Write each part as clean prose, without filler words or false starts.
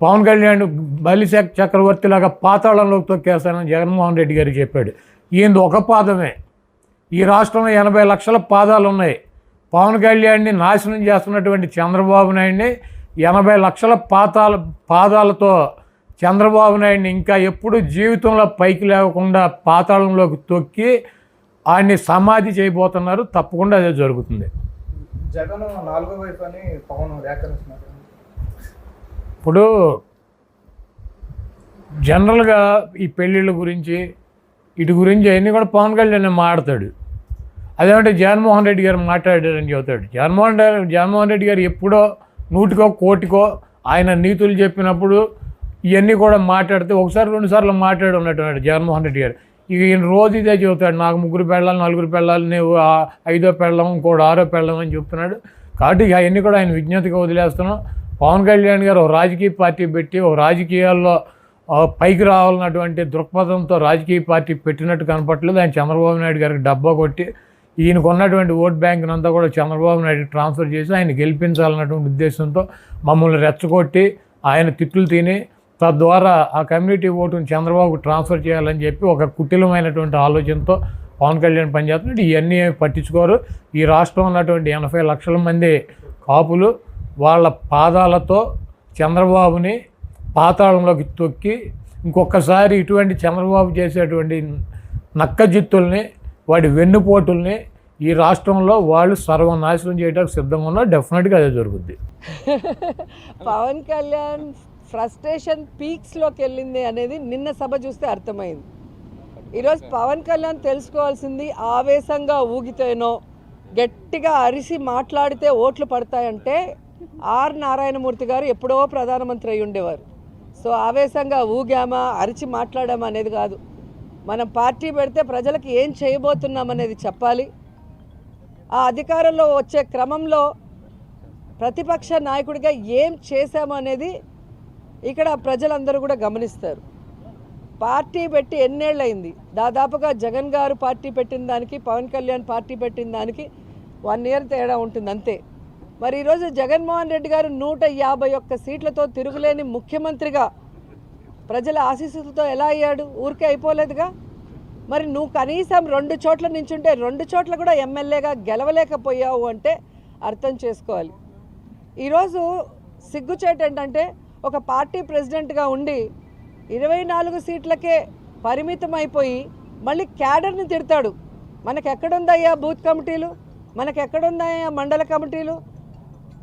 పవన్ కళ్యాణ్ చక్రవర్తిలాగా పాతాళంలోకి తొక్కేస్తానని జగన్మోహన్ రెడ్డి గారికి చెప్పాడు. ఈయనది ఒక పాదమే. ఈ రాష్ట్రంలో 80 లక్షల పాదాలు ఉన్నాయి. పవన్ కళ్యాణ్ని నాశనం చేస్తున్నటువంటి చంద్రబాబు నాయుడిని 80 లక్షల పాదాలతో చంద్రబాబు నాయుడిని ఇంకా ఎప్పుడు జీవితంలో పైకి లేకుండా పాతాళంలోకి తొక్కి ఆయన్ని సమాధి చేయబోతున్నారు. తప్పకుండా అదే జరుగుతుంది. జగన్ 4వ వైపు అని పవన్ వ్యాఖ్యానిస్తున్నారు. ఇప్పుడు జనరల్గా ఈ పెళ్ళిళ్ళ గురించి ఇటు గురించి అవన్నీ కూడా పవన్ కళ్యాణ్ మాట్లాడతాడు. అదేమంటే జగన్మోహన్ రెడ్డి గారు మాట్లాడారని చెబుతాడు. జగన్మోహన్ రెడ్డి గారు ఎప్పుడో 100కో 1,00,00,000కో ఆయన నీతులు చెప్పినప్పుడు ఇవన్నీ కూడా మాట్లాడితే ఒకసారి 2 సార్లు మాట్లాడి ఉన్నట్టున్నాడు జగన్మోహన్ రెడ్డి గారు. ఇక ఈయన రోజు ఇదే చెబుతాడు, నాకు 3 పెళ్ళాలి 4 పెళ్ళాలి, నువ్వు 5వ పెళ్ళం ఇంకోటి 6వ పెళ్ళం అని చెప్తున్నాడు. కాబట్టి ఇక అవన్నీ కూడా ఆయన విజ్ఞతగా వదిలేస్తున్నాం. పవన్ కళ్యాణ్ గారు ఒక రాజకీయ పార్టీ పెట్టి ఒక రాజకీయాల్లో పైకి రావాలన్నటువంటి దృక్పథంతో రాజకీయ పార్టీ పెట్టినట్టు కనపట్లేదు. ఆయన చంద్రబాబు నాయుడు గారికి డబ్బా కొట్టి ఈయనకు ఉన్నటువంటి ఓట్ బ్యాంక్ని అంతా కూడా చంద్రబాబు నాయుడు ట్రాన్స్ఫర్ చేసి ఆయన గెలిపించాలన్నటువంటి ఉద్దేశంతో మమ్మల్ని రెచ్చగొట్టి ఆయన తిట్లు తిని తద్వారా ఆ కమ్యూనిటీ ఓటును చంద్రబాబుకు ట్రాన్స్ఫర్ చేయాలని చెప్పి ఒక కుటిలమైనటువంటి ఆలోచనతో పవన్ కళ్యాణ్ పనిచేస్తున్నాడు. ఇవన్నీ పట్టించుకోరు. ఈ రాష్ట్రంలో ఉన్నటువంటి 80 లక్షల మంది కాపులు వాళ్ళ పాదాలతో చంద్రబాబుని పాతాళంలోకి తొక్కి ఇంకొకసారి ఇటువంటి చంద్రబాబు చేసేటువంటి నక్కజిత్తుల్ని వాడి వెన్నుపోటుల్ని ఈ రాష్ట్రంలో వాళ్ళు సర్వనాశనం చేయడానికి సిద్ధంగా ఉన్నారు. డెఫినెట్గా అదే జరుగుద్ది. పవన్ కళ్యాణ్ ఫ్రస్ట్రేషన్ పీక్స్లోకి వెళ్ళింది అనేది నిన్న సభ చూస్తే అర్థమైంది. ఈరోజు పవన్ కళ్యాణ్ తెలుసుకోవాల్సింది ఆవేశంగా ఊగితేనో గట్టిగా అరిసి మాట్లాడితే ఓట్లు పడతాయంటే ఆర్ నారాయణమూర్తి గారు ఎప్పుడో ప్రధానమంత్రి అయి ఉండేవారు. సో ఆవేశంగా ఊగామా అరిచి మాట్లాడామా అనేది కాదు. మనం పార్టీ పెడితే ప్రజలకు ఏం చేయబోతున్నాం అనేది చెప్పాలి. ఆ అధికారంలో వచ్చే క్రమంలో ప్రతిపక్ష నాయకుడిగా ఏం చేశాము అనేది ఇక్కడ ప్రజలందరూ కూడా గమనిస్తారు. పార్టీ పెట్టి ఎన్నేళ్ళయింది? దాదాపుగా జగన్ గారు పార్టీ పెట్టిన దానికి పవన్ కళ్యాణ్ పార్టీ పెట్టిన దానికి 1 ఇయర్ తేడా ఉంటుంది అంతే. మరి ఈరోజు జగన్మోహన్ రెడ్డి గారు 151 సీట్లతో తిరుగులేని ముఖ్యమంత్రిగా ప్రజల ఆశీస్సులతో ఎలా అయ్యాడు? ఊరికే అయిపోలేదుగా. మరి నువ్వు కనీసం 2 చోట్ల నించుంటే 2 చోట్ల కూడా ఎమ్మెల్యేగా గెలవలేకపోయావు అంటే అర్థం చేసుకోవాలి. ఈరోజు సిగ్గుచేటు ఏంటంటే ఒక పార్టీ ప్రెసిడెంట్గా ఉండి 24 సీట్లకే పరిమితం అయిపోయి మళ్ళీ క్యాడర్ని తిడతాడు. మనకెక్కడుందయ్యా బూత్ కమిటీలు? మనకెక్కడుందయ్యా మండల కమిటీలు?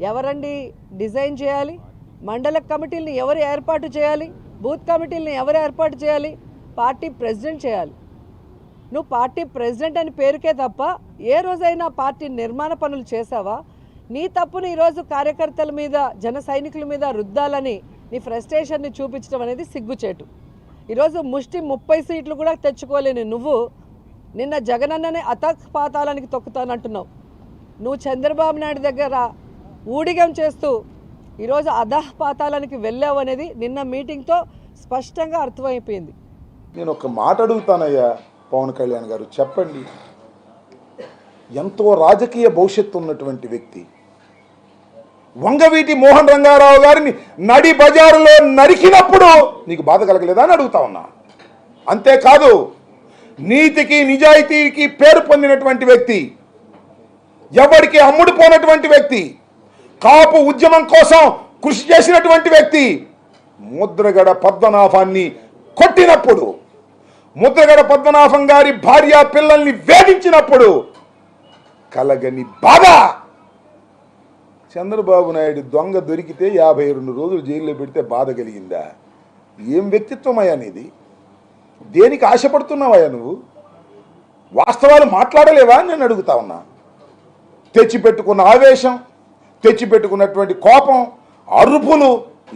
ఎవరండి డిజైన్ చేయాలి? మండల కమిటీలను ఎవరు ఏర్పాటు చేయాలి? బూత్ కమిటీలను ఎవరు ఏర్పాటు చేయాలి? పార్టీ ప్రెసిడెంట్ చేయాలి. నువ్వు పార్టీ ప్రెసిడెంట్ అని పేరుకే తప్ప ఏ రోజైనా పార్టీ నిర్మాణ పనులు చేసావా? నీ తప్పుని ఈరోజు కార్యకర్తల మీద జన సైనికుల మీద రుద్దాలని నీ ఫ్రస్ట్రేషన్ని చూపించడం అనేది సిగ్గుచేటు. ఈరోజు ముష్టి 30 సీట్లు కూడా తెచ్చుకోలేని నువ్వు నిన్న జగనన్ననే అతపాతాలానికి తొక్కుతానంటున్నావు. నువ్వు చంద్రబాబు నాయుడు దగ్గర ఊడిగం చేస్తూ ఈరోజు అధపాతాలానికి వెళ్ళావు అనేది నిన్న మీటింగ్తో స్పష్టంగా అర్థమైపోయింది. నేను ఒక మాట అడుగుతానయ్యా పవన్ కళ్యాణ్ గారు, చెప్పండి. ఎంతో రాజకీయ భవిష్యత్తు ఉన్నటువంటి వ్యక్తి వంగవీటి మోహన్ రంగారావు గారిని నడి బజారులో నరికినప్పుడు నీకు బాధ కలగలేదా అని అడుగుతా ఉన్నా. అంతేకాదు, నీతికి నిజాయితీకి పేరు పొందినటువంటి వ్యక్తి, ఎవరికి అమ్ముడుపోనటువంటి వ్యక్తి, కాపు ఉద్యమం కోసం కృషి చేసినటువంటి వ్యక్తి ముద్రగడ పద్మనాభాన్ని కొట్టినప్పుడు, ముద్రగడ పద్మనాభం గారి భార్య పిల్లల్ని వేధించినప్పుడు కలగని బాధ చంద్రబాబు నాయుడు దొంగ దొరికితే 52 రోజులు జైల్లో పెడితే బాధ కలిగిందా? ఏం వ్యక్తిత్వమయ్యా నీది? దేనికి ఆశపడుతున్నావయ్యా నువ్వు? వాస్తవాలు మాట్లాడలేవా అని నేను అడుగుతా ఉన్నా. తెచ్చిపెట్టుకున్న ఆవేశం, తెచ్చిపెట్టుకున్నటువంటి కోపం, అరుపులు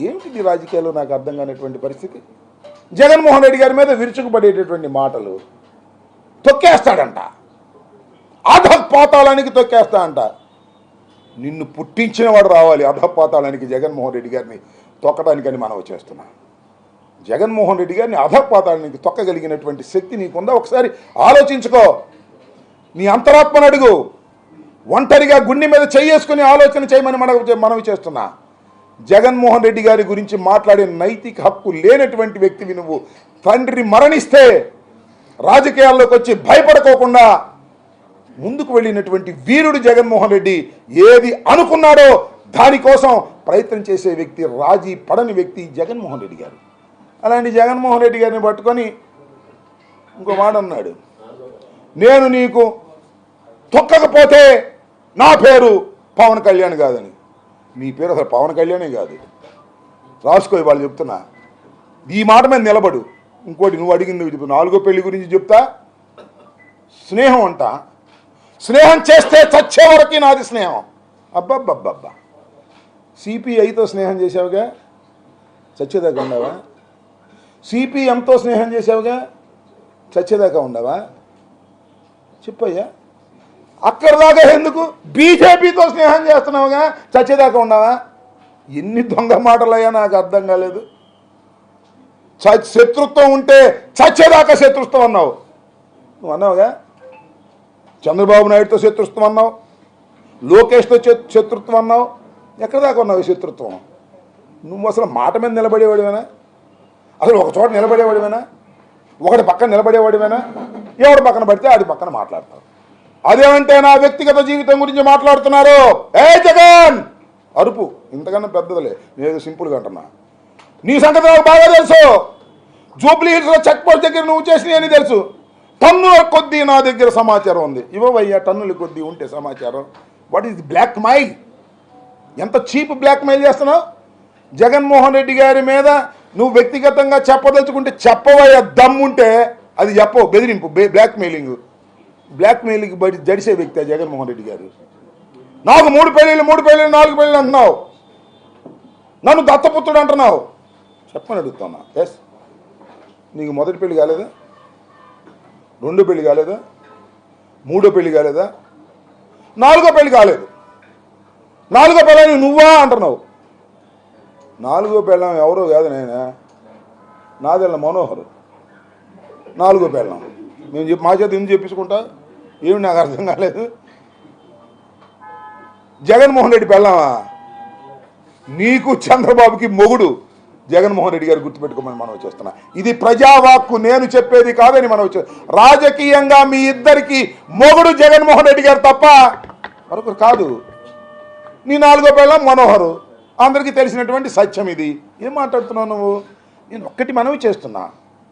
ఏమిటి రాజకీయాల్లో నాకు అర్థం కానటువంటి పరిస్థితి. జగన్మోహన్ రెడ్డి గారి మీద విరుచుకుపడేటటువంటి మాటలు. తొక్కేస్తాడంట, అధపాతాళానికి తొక్కేస్తా అంట. నిన్ను పుట్టించిన వాడు రావాలి అధపాతాళానికి జగన్మోహన్ రెడ్డి గారిని తొక్కడానికని మనవి చేస్తున్నా. జగన్మోహన్ రెడ్డి గారిని అధపాతాళానికి తొక్కగలిగినటువంటి శక్తి నీకుందా? ఒకసారి ఆలోచించుకో. నీ అంతరాత్మను అడుగు. ఒంటరిగా గుండె మీద చేసుకుని ఆలోచన చేయమని మనవి చేస్తున్నా. జగన్మోహన్ రెడ్డి గారి గురించి మాట్లాడే నైతిక హక్కు లేనటువంటి వ్యక్తివి నువ్వు. తండ్రి మరణిస్తే రాజకీయాల్లోకి వచ్చి భయపడుకోకుండా ముందుకు వెళ్ళినటువంటి వీరుడు జగన్మోహన్ రెడ్డి. ఏది అనుకున్నాడో దానికోసం ప్రయత్నం చేసే వ్యక్తి, రాజీ పడని వ్యక్తి జగన్మోహన్ రెడ్డి గారు. అలాంటి జగన్మోహన్ రెడ్డి గారిని పట్టుకొని ఇంకో మాట అన్నాడు, నేను నీకు తొక్కకపోతే నా పేరు పవన్ కళ్యాణ్ కాదని. నీ పేరు అసలు పవన్ కళ్యాణే కాదు, రాసుకో. వాళ్ళు చెప్తున్నా, ఈ మాట మీద నిలబడు. ఇంకోటి నువ్వు అడిగింది నాలుగో పెళ్లి గురించి చెప్తా. స్నేహం అంట, స్నేహం చేస్తే చచ్చే వరకు నాది స్నేహం. అబ్బబ్బబ్బబ్బా, సిపిఐతో స్నేహం చేసావుగా, చచ్చేదాకా ఉండవా? సిపిఎంతో స్నేహం చేసావుగా, చచ్చేదాకా ఉండవా? చెప్పయ్యా. అక్కడిదాకా ఎందుకు బీజేపీతో స్నేహం చేస్తున్నావుగా, చచ్చేదాకా ఉండవా? ఎన్ని దొంగ మాటలయ్యా, నాకు అర్థం కాలేదు. శత్రుత్వం ఉంటే చచ్చేదాకా శత్రుత్వం అన్నావు. నువ్వు అన్నావుగా, చంద్రబాబు నాయుడుతో శత్రుత్వం అన్నావు, లోకేష్తో శత్రుత్వం అన్నావు. ఎక్కడి దాకా ఉన్నావు శత్రుత్వం? నువ్వు అసలు మాట మీద నిలబడేవాడివేనా? అసలు ఒక చోట నిలబడేవాడివేనా? ఒకటి పక్కన నిలబడేవాడివేనా? ఎవడు పక్కన పడితే ఆడి పక్కన మాట్లాడతావు. అదేమంటే నా వ్యక్తిగత జీవితం గురించి మాట్లాడుతున్నారు. ఏ జగన్ అరుపు ఇంతకన్నా పెద్దదిలే, నేను సింపుల్గా అంటున్నా. నీ సంగతి నాకు బాగా తెలుసు. జూబ్లీ హిల్స్లో చెక్ పోస్ట్ దగ్గర నువ్వు చేసినవి అని తెలుసు. టన్నుల కొద్దీ నా దగ్గర సమాచారం ఉంది. ఇవ్వవయ్యా, టన్నుల కొద్దీ ఉంటే సమాచారం. What is black mail? ఎంత చీప్ బ్లాక్ మెయిల్ చేస్తున్నావు? జగన్మోహన్ రెడ్డి గారి మీద నువ్వు వ్యక్తిగతంగా చెప్పదలుచుకుంటే చెప్పవయ్యా, దమ్ముంటే అది చెప్పవు. బెదిరింపు, బ్లాక్ మెయిలింగ్. బ్లాక్ మెయిలింగ్ జడిసే వ్యక్తి జగన్మోహన్ రెడ్డి గారు. నాకు 3 పెళ్ళిళ్ళు 4 పెళ్ళిళ్ళు అంటున్నావు, నన్ను దత్తపుత్రుడు అంటున్నావు. చెప్పని అడుగుతున్నా. ఎస్, నీకు మొదటి పెళ్లి కాలేదా? రెండో పెళ్లి కాలేదా? మూడో పెళ్లి కాలేదా? నాలుగో పెళ్లి కాలేదు. నాలుగో పెళ్ళని నువ్వా అంటున్నావు. నాలుగో పెళ్ళం ఎవరో కాదు, నేనే. నాదెళ్ళ మనోహర్ నాలుగో పెళ్ళం. మేము మా చేత ఎందుకు చెప్పించుకుంటా? ఏమి నాకు అర్థం కాలేదు. జగన్మోహన్ రెడ్డి పెళ్ళామా? నీకు చంద్రబాబుకి మొగుడు జగన్మోహన్ రెడ్డి గారు, గుర్తుపెట్టుకోమని మనం వచ్చేస్తున్నా. ఇది ప్రజావాక్కు, నేను చెప్పేది కాదని మనం వచ్చే. రాజకీయంగా మీ ఇద్దరికి మొగుడు జగన్మోహన్ రెడ్డి గారు తప్ప మరొకరు కాదు. నీ నాలుగో పెళ్ళం మనోహరు, అందరికీ తెలిసినటువంటి సత్యం ఇది. ఏం మాట్లాడుతున్నావు నువ్వు? నేను ఒక్కటి మనవి చేస్తున్నా,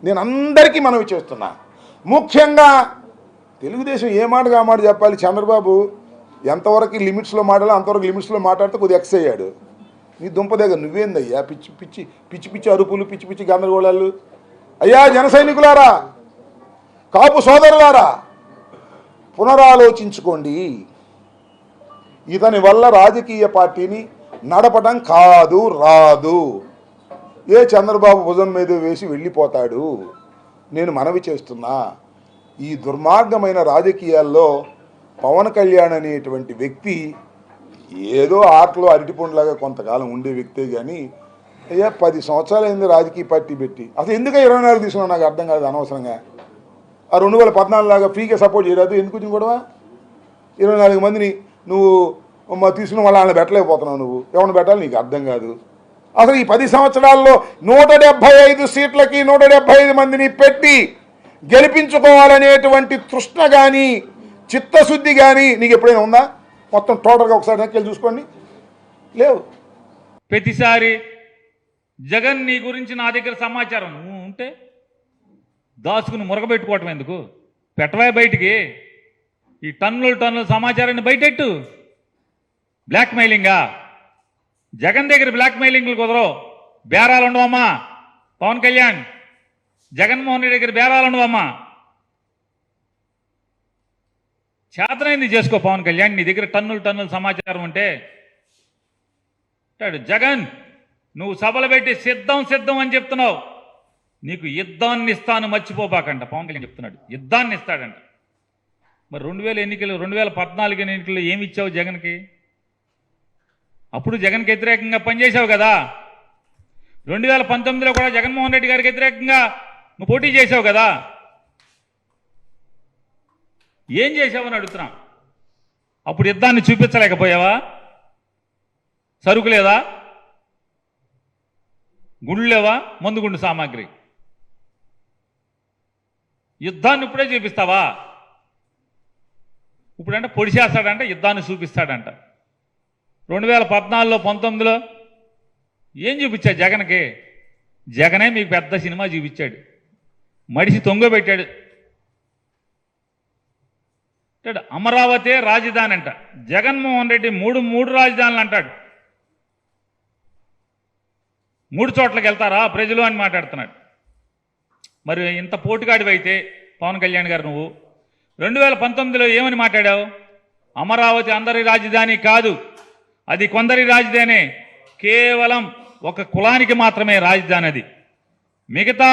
నేను అందరికీ మనవి చేస్తున్నా. ముఖ్యంగా తెలుగుదేశం ఏ మాటగా ఆ మాట చెప్పాలి. చంద్రబాబు ఎంతవరకు లిమిట్స్లో మాట్లాడాలో అంతవరకు లిమిట్స్లో మాట్లాడితే కొద్దిగా ఎక్స్ అయ్యాడు. నీ దుంప దగ్గర నువ్వేందయ్యా పిచ్చి పిచ్చి పిచ్చి పిచ్చి అరుపులు, పిచ్చి పిచ్చి గందరగోళాలు. అయ్యా జన సైనికులారా, కాపు సోదరులారా, పునరాలోచించుకోండి. ఇతని వల్ల రాజకీయ పార్టీని నడపడం కాదు, రాదు. ఏ చంద్రబాబు భుజం మీద వేసి వెళ్ళిపోతాడు. నేను మనవి చేస్తున్నా, ఈ దుర్మార్గమైన రాజకీయాల్లో పవన్ కళ్యాణ్ అనేటువంటి వ్యక్తి ఏదో ఆటలో అరటిపండులాగా కొంతకాలం ఉండే వ్యక్తే కానీ, అయ్యా 10 సంవత్సరాలు అయింది రాజకీయ పార్టీ పెట్టి. అసలు ఎందుకు 24 తీసుకున్నావు నాకు అర్థం కాదు. అనవసరంగా ఆ 2014 లాగా ఫ్రీగా సపోర్ట్ చేయరాదు. ఎందుకు వచ్చింది గొడవ? 24 మందిని నువ్వు తీసుకున్న వాళ్ళని పెట్టలేకపోతున్నావు. నువ్వు ఎవరిని పెట్టాలి నీకు అర్థం కాదు. అసలు ఈ 10 సంవత్సరాల్లో 175 సీట్లకి 175 మందిని పెట్టి గెలిపించుకోవాలనేటువంటి తృష్ణ కానీ చిత్తశుద్ధి కానీ నీకు ఎప్పుడైనా ఉందా? మొత్తం టోటల్గా ఒకసారి నెక్కెళ్ళి చూసుకోండి. లేవు. ప్రతిసారి జగన్ నీ గురించి నా దగ్గర సమాచారం ఉంటే దాచుకుని మురగబెట్టుకోవటం ఎందుకు? పెట్టవా బయటికి. ఈ టన్నుల సమాచారాన్ని బయటెట్టు. బ్లాక్ మెయిలింగా? జగన్ దగ్గర బ్లాక్ మెయిలింగ్లు కుదరవు. బేరాలు ఉండవమ్మా పవన్ కళ్యాణ్. జగన్మోహన్ రెడ్డి దగ్గర బేరాలు ఉండవమ్మా. చేతనైంది చేసుకో పవన్ కళ్యాణ్. నీ దగ్గర టన్నుల సమాచారం ఉంటే జగన్ నువ్వు సభలు పెట్టి సిద్ధం అని చెప్తున్నావు. నీకు యుద్ధాన్ని ఇస్తాను మర్చిపోబాకంట పవన్ కళ్యాణ్ చెప్తున్నాడు. యుద్ధాన్ని ఇస్తాడంట. మరి 2014 ఎన్నికల్లో ఏమి ఇచ్చావు జగన్కి? అప్పుడు జగన్కి వ్యతిరేకంగా పనిచేసావు కదా. 2019లో కూడా జగన్మోహన్ రెడ్డి గారికి వ్యతిరేకంగా నువ్వు పోటీ చేసావు కదా. ఏం చేసావని అడుగుతున్నా. అప్పుడు యుద్ధాన్ని చూపించలేకపోయావా? సరుకు లేదా? గుండు లేవా? మందుగుండు సామాగ్రి. యుద్ధాన్ని ఇప్పుడే చూపిస్తావా? ఇప్పుడంటే పొడిచేస్తాడంట, యుద్ధాన్ని చూపిస్తాడంట. 2014లో 19లో ఏం చూపించా జగన్కి? జగనే మీకు పెద్ద సినిమా చూపించాడు. మడిసి తొంగబెట్టాడు. అమరావతి రాజధాని అంట. జగన్మోహన్ రెడ్డి మూడు రాజధానులు అంటాడు. 3 చోట్లకి వెళ్తారా ప్రజలు అని మాట్లాడుతున్నాడు. మరి ఇంత పోటుగాడివైతే పవన్ కళ్యాణ్ గారు నువ్వు 2019లో ఏమని మాట్లాడావు? అమరావతి అందరి రాజధాని కాదు, అది కొందరి రాజధాని, కేవలం ఒక కులానికి మాత్రమే రాజధాని అది. మిగతా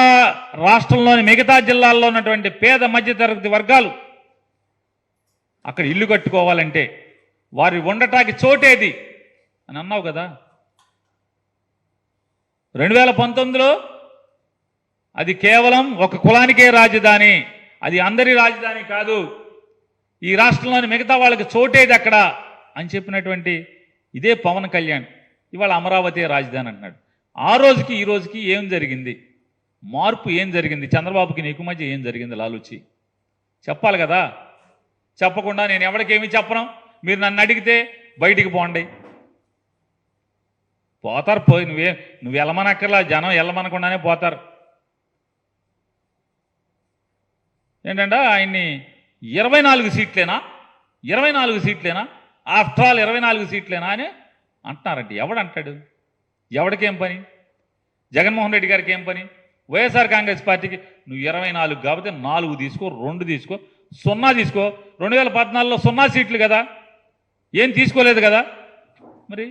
రాష్ట్రంలోని మిగతా జిల్లాల్లో ఉన్నటువంటి పేద మధ్యతరగతి వర్గాలు అక్కడ ఇల్లు కట్టుకోవాలంటే వారి ఉండటానికి చోటేది అని అన్నావు కదా. 2019లో అది కేవలం ఒక కులానికే రాజధాని, అది అందరి రాజధాని కాదు, ఈ రాష్ట్రంలోని మిగతా వాళ్ళకి చోటేది అక్కడ అని చెప్పినటువంటి ఇదే పవన్ కళ్యాణ్ ఇవాళ అమరావతి రాజధాని అంటున్నాడు. ఆ రోజుకి ఈ రోజుకి ఏం జరిగింది? మార్పు ఏం జరిగింది? చంద్రబాబుకి నీకు మధ్య ఏం జరిగింది? లాలుచి చెప్పాలి కదా. చెప్పకుండా నేను ఎవరికేమీ చెప్పను, మీరు నన్ను అడిగితే బయటికి పోండి. పోతారు, పోయి నువ్వు వెళ్ళమనక్కర్లా, జనం వెళ్ళమనకుండానే పోతారు. ఏంటంటే ఆయన్ని 24 సీట్లేనా, 24 సీట్లేనా, ఆఫ్టర్ ఆల్ 24 సీట్లేనా అని అంటున్నారంటే ఎవడంటాడు? ఎవడికేం పని? జగన్మోహన్ రెడ్డి గారికి ఏం పని? వైఎస్ఆర్ కాంగ్రెస్ పార్టీకి నువ్వు 24 కాబట్టి 4 తీసుకో, 2 తీసుకో, 0 తీసుకో. 2014లో 0 సీట్లు కదా, ఏం తీసుకోలేదు కదా. మరి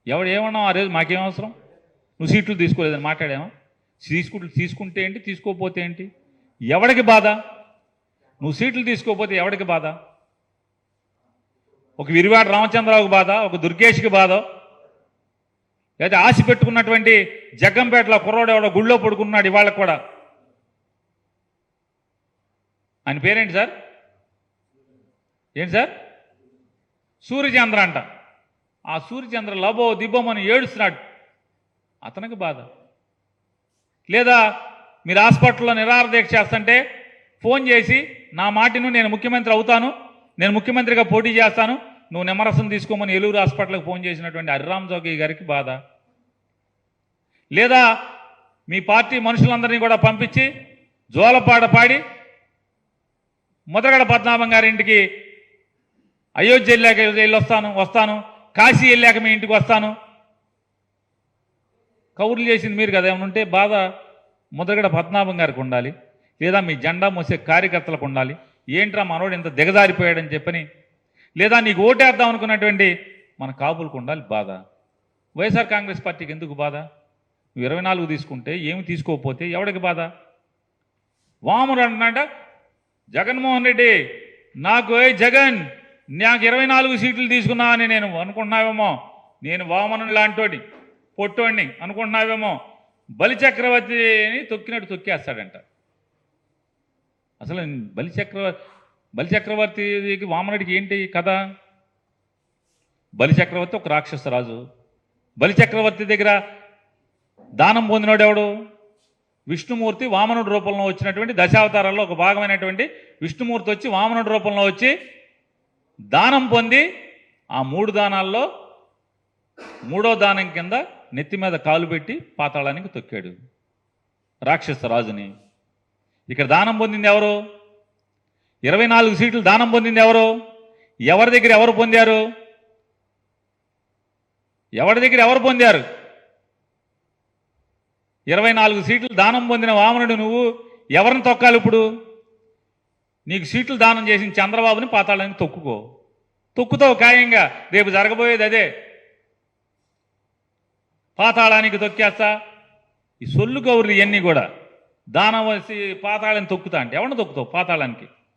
ఎవడు ఏమన్నావు ఆ రోజు? మాకేం అవసరం, నువ్వు సీట్లు తీసుకోలేదని మాట్లాడామా? తీసుకుంటే ఏంటి, తీసుకోకపోతే ఏంటి? ఎవడికి బాధ? నువ్వు సీట్లు తీసుకోకపోతే ఎవడికి బాధ? ఒక విరివాడ రామచంద్రరావుకి బాధ, ఒక దుర్గేష్కి బాధ, లేదా ఆశ పెట్టుకున్నటువంటి జగ్గంపేటలో కుర్రోడు ఎవడో గుళ్ళో పడుకున్నాడు ఇవాళ కూడా. ఆయన పేరేంటి సార్? ఏంటి సార్? సూర్యచంద్ర అంట. ఆ సూర్యచంద్ర లబో దిబ్బమని ఏడుస్తున్నాడు, అతనికి బాధ. లేదా మీరు హాస్పిటల్లో నిరాహార దీక్ష చేస్తుంటే ఫోన్ చేసి నా మాటిను నేను ముఖ్యమంత్రి అవుతాను, నేను ముఖ్యమంత్రిగా పోటీ చేస్తాను, నువ్వు నిమ్మరసం తీసుకోమని ఏలూరు హాస్పిటల్కి ఫోన్ చేసినటువంటి హరిరామ్ జోగి గారికి బాధ. లేదా మీ పార్టీ మనుషులందరినీ కూడా పంపించి జోలపాట పాడి ముద్రగడ పద్మనాభం గారి ఇంటికి అయోధ్య వెళ్ళాక వస్తాను, కాశీ వెళ్ళాక మీ ఇంటికి వస్తాను కౌర్లు చేసింది మీరు కదా. ఏమనుంటే బాధ ముద్రగడ పద్మనాభం గారికి ఉండాలి, లేదా మీ జెండా మోసే కార్యకర్తలకు ఉండాలి. ఏంట్రా మనోడు ఇంత దిగజారిపోయాడని చెప్పని, లేదా నీకు ఓటేద్దాం అనుకున్నటువంటి మన కాపులకు ఉండాలి బాధ. వైఎస్ఆర్ కాంగ్రెస్ పార్టీకి ఎందుకు బాధ? నువ్వు 24 తీసుకుంటే ఏమి తీసుకోకపోతే ఎవడికి బాధ? వాముడు అంటున్నాడ జగన్మోహన్ రెడ్డి, నాకు జగన్ నాకు 24 సీట్లు తీసుకున్నా అని నేను అనుకుంటున్నావేమో, నేను వామనుడు లాంటోడి పొట్టోడిని అనుకుంటున్నావేమో. బలిచక్రవర్తిని తొక్కినట్టు తొక్కేస్తాడంట. అసలు బలిచక్రవర్తికి వామనుడికి ఏంటి కథ? బలిచక్రవర్తి ఒక రాక్షస రాజు. బలిచక్రవర్తి దగ్గర దానం పొందినోడు ఎవడు? విష్ణుమూర్తి వామనుడి రూపంలో వచ్చినటువంటి దశావతారాల్లో ఒక భాగమైనటువంటి విష్ణుమూర్తి వచ్చి వామనుడి రూపంలో వచ్చి దానం పొంది ఆ 3 దానాల్లో 3వ దానం కింద నెత్తి మీద కాలు పెట్టి పాతాళానికి తొక్కాడు రాక్షస రాజుని. ఇక్కడ దానం పొందింది ఎవరు? 24 సీట్లు దానం పొందింది ఎవరు? ఎవరి దగ్గర ఎవరు పొందారు? ఎవరి దగ్గర ఎవరు పొందారు? 24 సీట్లు దానం పొందిన వామనుడు నువ్వు ఎవరిని తొక్కాలి ఇప్పుడు? నీకు సీట్లు దానం చేసిన చంద్రబాబుని పాతాళానికి తొక్కుతావు ఖాయంగా. రేపు జరగబోయేది అదే, పాతాళానికి తొక్కేస్తా. ఈ సొల్లు గౌర్లు ఇవన్నీ కూడా దానం వచ్చి పాతాళాన్ని తొక్కుతా అంటే ఎవరిని తొక్కుతావు పాతాళానికి?